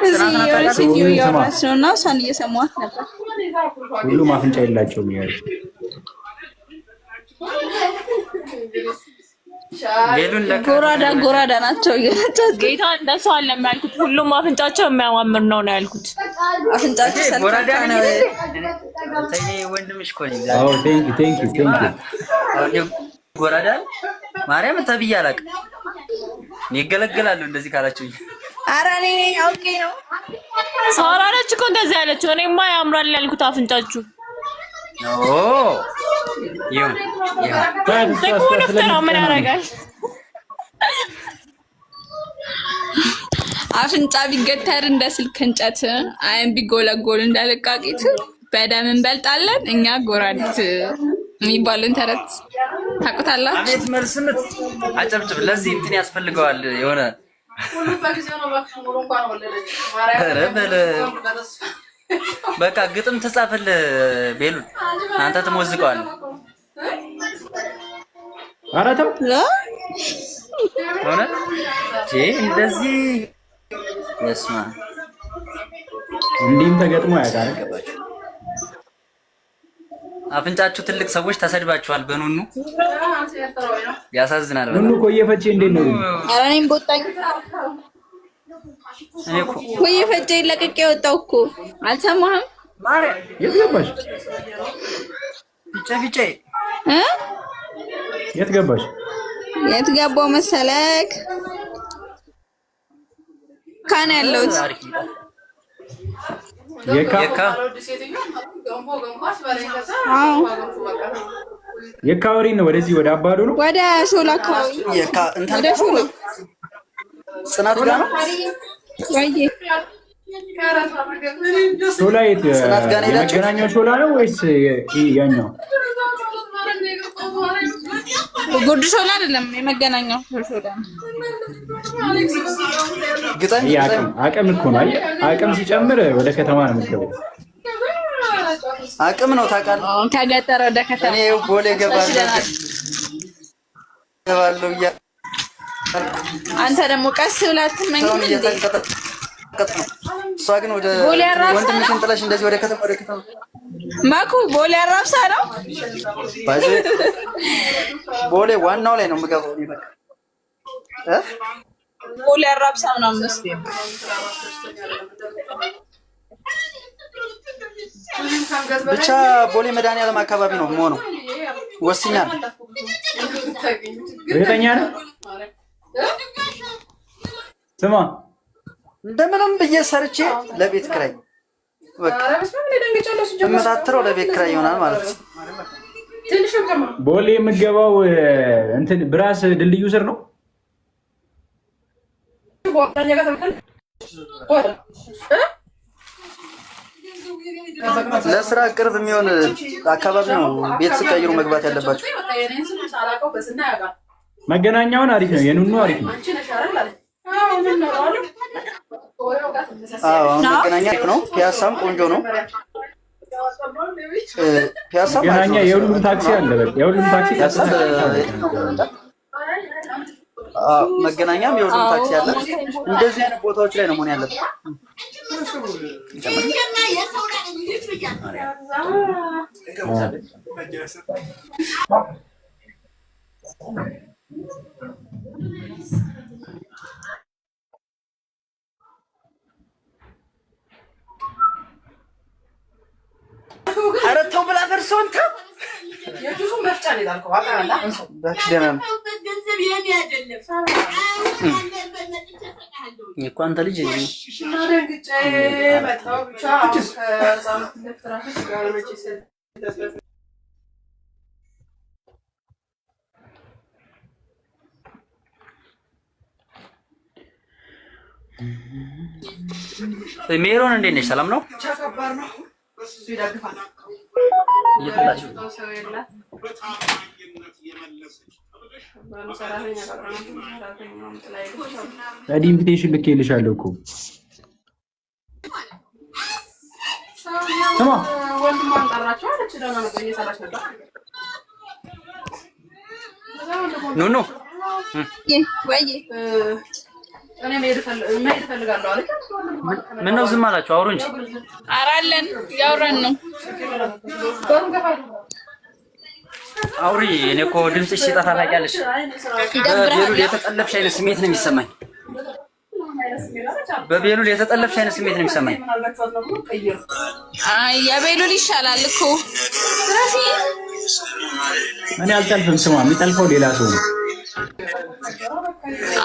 እዚህ የሆነ ሴትዮ እያወራች ነው እና እሷን እየሰማኋት ነበር። ሁሉም አፍንጫ የላቸውም ያሉ ጎራዳ ናቸው። ጌታ እንደሱ አለም ያልኩት ሁሉም አፍንጫቸው የሚያማምር ነው ያልኩት። አፍንጫቸው ሰልካካ ነው። ተይ ወንድምሽ እኮ ነው። አዎ ቴንክ ዩ ጎራዳ ማርያም ተብዬ አላውቅም። እኔ እገለገላለሁ እንደዚህ ካላችሁ። ኧረ እኔ አውቄ ነው። ሳራ ነች እኮ እንደዚህ ያለችው። እኔማ ያምራል ያልኩት አፍንጫችሁ። ይሁን ምን ያደርጋል? አፍንጫ ቢገተር እንደ ስልክ እንጨት፣ አይን ቢጎለጎል እንደ ልቃቂት፣ በደም እንበልጣለን እኛ ጎራዲት የሚባልን ተረት ታውቁታላችሁ? አቤት መልስምት አጨብጭብ። ለዚህ እንትን ያስፈልገዋል የሆነ በቃ ግጥም ተጻፈልህ ቤሉን አንተ ትሞዝቀዋለህ። ኧረ ተው ሆነ እንደዚህ የስማ እንዲህም ተገጥሞ ያውቃል። አፍንጫችሁ ትልቅ ሰዎች ተሰድባችኋል በኑኑ ያሳዝናል። ኑኑ ኮየፈቼ እንዴት ነው? ኧረ እኔም ቦጣኝ ኮየፈቼ ለቅቄ ወጣሁ እኮ አልሰማህም? ማርያም የት ገባሽ? ፊቼ የት ገባሽ? የት ገባሁ መሰለክ? ካን ያለሁት የካ የካወሪ ነው። ወደዚህ ወደ አባዶ ነው ወደ ሾላ አካባቢ የካ እንትን ወደ ሾላ ጽናት ጋር ነው ወይ ሾላ የት የመገናኛው ሾላ ነው ወይስ ያኛው ጉርድ ሾላ አይደለም የመገናኛው ሾላ ነው። ግጠም አቅም እኮ ነው። አቅም ሲጨምር ወደ ከተማ ነው የምትገባው። አቅም ነው ታውቃለህ። ከገጠር ወደ ከተማ እኔ ቦሌ ገባለሁ አንተ ደግሞ ቀስ ብለህ አትመኝ እንዴ? እሷ ግን ወደ ወንድምሽን ጥለሽ እንደዚህ ወደ ከተማ ማኩ ቦሌ አራብሳ ነው። ቦሌ ዋናው ላይ ነው የምገባው እኔ በቃ ቦሌ አራብሳ ነው መስሎኝ። ብቻ ቦሌ መድኃኒዓለም አካባቢ ነው የምሆነው ወስኛለሁ። እርግጠኛ ነህ? ስማ እንደምንም ብዬ ሰርቼ ለቤት ክራይ በቃ እመጣጥረው ለቤት ክራይ ይሆናል ማለት ነው። ቦሌ የምገባው እንትን ብራስ ድልድዩ ስር ነው። ለስራ ቅርብ የሚሆን አካባቢ ነው ቤት ስቀይሩ መግባት ያለባቸው። መገናኛውን አሪፍ ነው፣ የኑኑ አሪፍ ነው። አዎ መገናኛ አሪፍ ነው። ፒያሳም ቆንጆ ነው። ፒያሳም መገናኛ የሁሉም ታክሲ አለ። በቃ የሁሉም ታክሲ መገናኛም የሁሉም ታክሲ አለ። እንደዚህ አይነት ቦታዎች ላይ ነው መሆን ያለበት። ኧረ ተው ብላ ፈርሶን ተው የጁሱ መፍጫ ነው ያልከው አቃላ በክደናም እኮ አንተ ልጅ ናደንግጬ መጣው ብቻ ከዛም ለፍራሽ ጋር መጪ ሜሮን እንዴት ነሽ? ሰላም ነው? ከባድ ነው። እሱ ይደግፋል። እየተላችሁ ታዲያ ኢንቪቴሽን ልኬልሻለሁ እኮ ስማ ወንድሟን ጠራቸው አለች። ደህና ነው እየሰራች ነበር። ኖ ወይ እኔ መሄድ እፈልጋለሁ አለች። ምን ነው ዝም አላችሁ? አውሩ እንጂ። ኧረ አለን ያወራን ነው። አውሪ። እኔ እኮ ድምፅሽ ሲጠፋ ታውቂያለሽ። በቤሉል የተጠለፍሽ አይነት ስሜት ነው የሚሰማኝ። በቤሉል የተጠለፍሽ አይነት ስሜት ነው የሚሰማኝ። አይ የቤሉል ይሻላል እኮ። እኔ አልጠልፍም። ስማ የሚጠልፈው ሌላ ሰው ነው።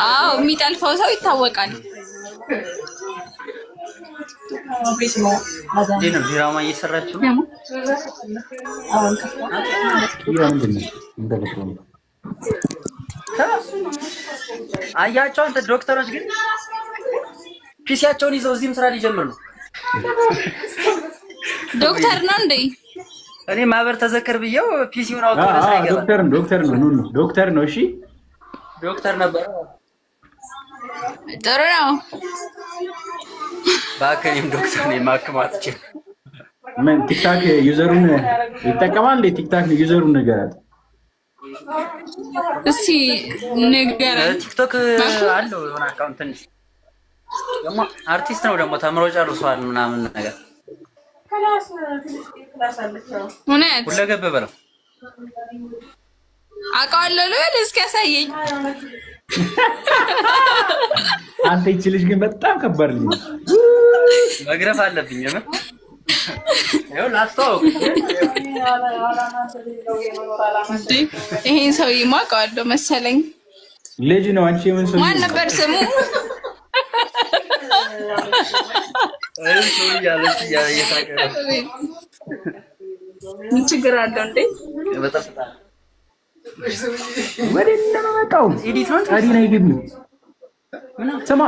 አዎ የሚጠልፈው ሰው ይታወቃል። እንዴት ነው ድራማ እየሰራችሁ ነው? አያቸው አንተ ዶክተሮች ግን ፒሲያቸውን ይዘው እዚህም ስራ ሊጀምር ነው። ዶክተር ነው እንዴ? እኔ ማህበር ተዘከር ብየው ፒሲውን አውጥቶ ለስራ ይገባል። ዶክተር ነው። እሺ ዶክተር ነበር። ጥሩ ነው። ባከኔም ዶክተር ነኝ። ማክማት ይችላል። ምን ቲክታክ ዩዘሩን ይጠቀማል እንዴ? ቲክታክ ዩዘሩን ንገራት እስቲ ንገረን። ቲክቶክ አለው የሆነ አካውንት ትንሽ ደግሞ አርቲስት ነው ደግሞ ተምሮ ጨርሷል ምናምን ነገር እውነት ሁለገብ በለው አውቀዋለሁ ልበል እስኪ ያሳየኝ። አንተ ይቺ ልጅ ግን በጣም ከባድ ልጅ መግረፍ አለብኝ ነው ያው ላስተዋውቅ እንዴ ይሄን ሰውዬማ አውቀዋለሁ መሰለኝ። ልጅ ነው። አንቺ ምን ሰው ማን ነበር ስሙ? እሱ ያለች ያየታቀ ምን ችግር አለው እንዴ? በጣም ወደ እንደመጣው ኤዲት ነው ታዲ ነው ይግቢ ስማ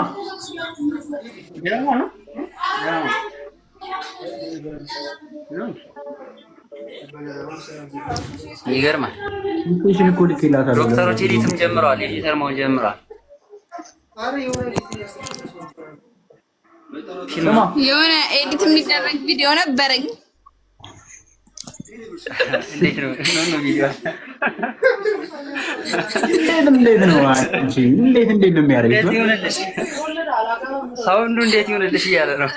ይገርማል። ኢንፎርሜሽን እኮ ልክላታለሁ። ዶክተሮች ኤዲትም ጀምረዋል። ኤዲተር መሆን ጀምረዋል። የሆነ ኤዲት የሚደረግ ቪዲዮ ነበረኝ። እንዴት ነው ቪዲዮ? እንዴት ነው አንቺ እንዴት ነው የሚያደርገው? ሳውንዱ እንዴት ይሆንልሽ እያለ ነው።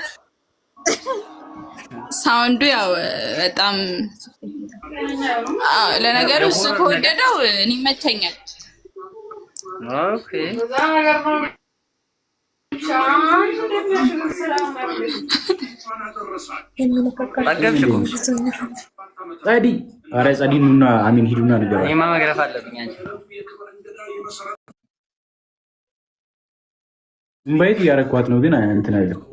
ሳውንዱ ያው በጣም ለነገሩ እሱ ከወደደው እኔ ይመቸኛል። ኦኬ ጸዲ ኧረ ጸዲኑና አሚን ሂዱና ነገር እኔማ መግረፍ አለብኝ። አንቺ እምባይት እያረኳት ነው ግን እንትን አይደለም።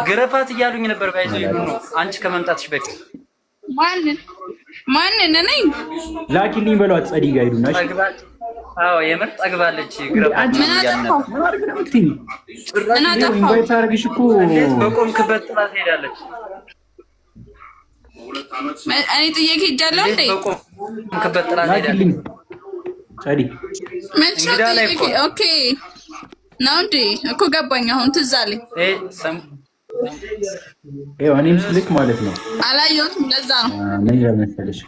ግረፋት እያሉኝ ነበር። ባይዘው ይሉ ነው አንቺ ከመምጣትሽ በፊት ማንን ነኝ ላኪልኝ በሏት። ጸዲ ጋር ሂዱና እሺ። አዎ የምር ጠግባለች። ግረፋት ምን አጠፋው? ምን አጠፋው? ኢንቫይት አድርግሽ እኮ በቆምክበት ጥላት ሄዳለች። እኔ ጥዬሽ ሄጃለሁ እንዴ? በቆምክበት ጥላት ሄዳለች። ጸዲ ኦኬ ነው እንዴ? እኮ ገባኝ። አሁን ትዝ አለኝ። እኔም ስልክ ማለት ነው አላየሁትም። ለዛ ነው ምን ያመሰለሽ።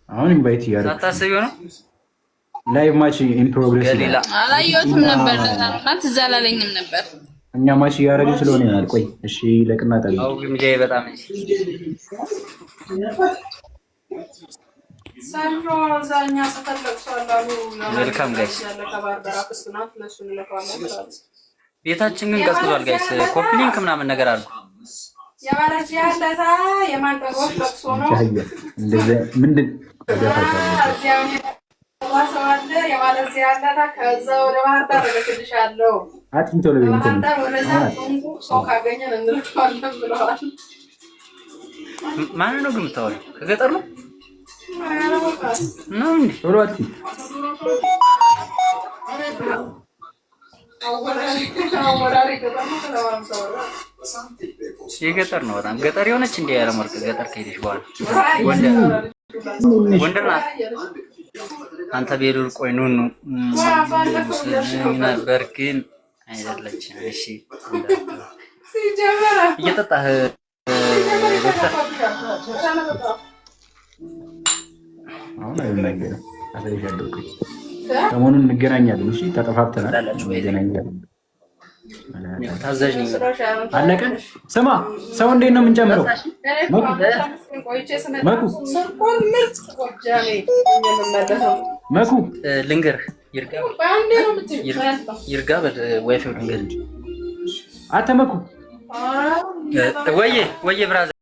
አሁን ኢንቫይት እያደረኩ ሳታስቢው ነው። ላይቭ ማች ኢን ፕሮግሬስ አላየሁትም ነበር። ለዛ ነው ትዝ አላለኝም ነበር። እኛ ማች እያደረግን ስለሆነ ይሆናል። ቆይ እሺ ለቅና ጠብቂ። አው ግምጃዬ በጣም እንጂ ሰኞ ዛኛ ተተለቅሷላሉ። መልካም ጋይስ ቤታችን ግን ቀዝቅዟል ጋይስ። ኮፒ ሊንክ ምናምን ነገር አሉ። የባለዚ ያለታ የማንቀርቦት ለቅሶ ነው። እንደዛ ምንድን ዋሰዋለ የባለዚ ያለታ ከዛ ወደ ባህር ዳር ልክልሻለሁ። አጥንቶ ለቤንኩ ሰው ካገኘን እንልካለን ብለዋል። ማን ነው ግን የምታወሪው? ከገጠር ነው ነው እንዴ? ሮቲ የገጠር ነው። በጣም ገጠር የሆነች እንዴ? ያለ ወርቅ ገጠር ከሄደሽ በኋላ ጎንደር ናት። አንተ ቤሉል ቆይ ኑ ነበር ግን አይደለችም። እሺ እየጠጣህ አሁን አይደለም ነገር አለሽ ሰሞኑን እንገናኛለን። እሺ ተጠፋፍተናል። እንገናኛለን። ታዛዥ ነኝ። አለቀ። ስማ ሰው እንዴት ነው የምንጨምረው? መኩ ልንገርህ ይርጋ በል ዋይፋይ ልንገርህ እንጂ አንተ መኩ ወዬ ብራዘር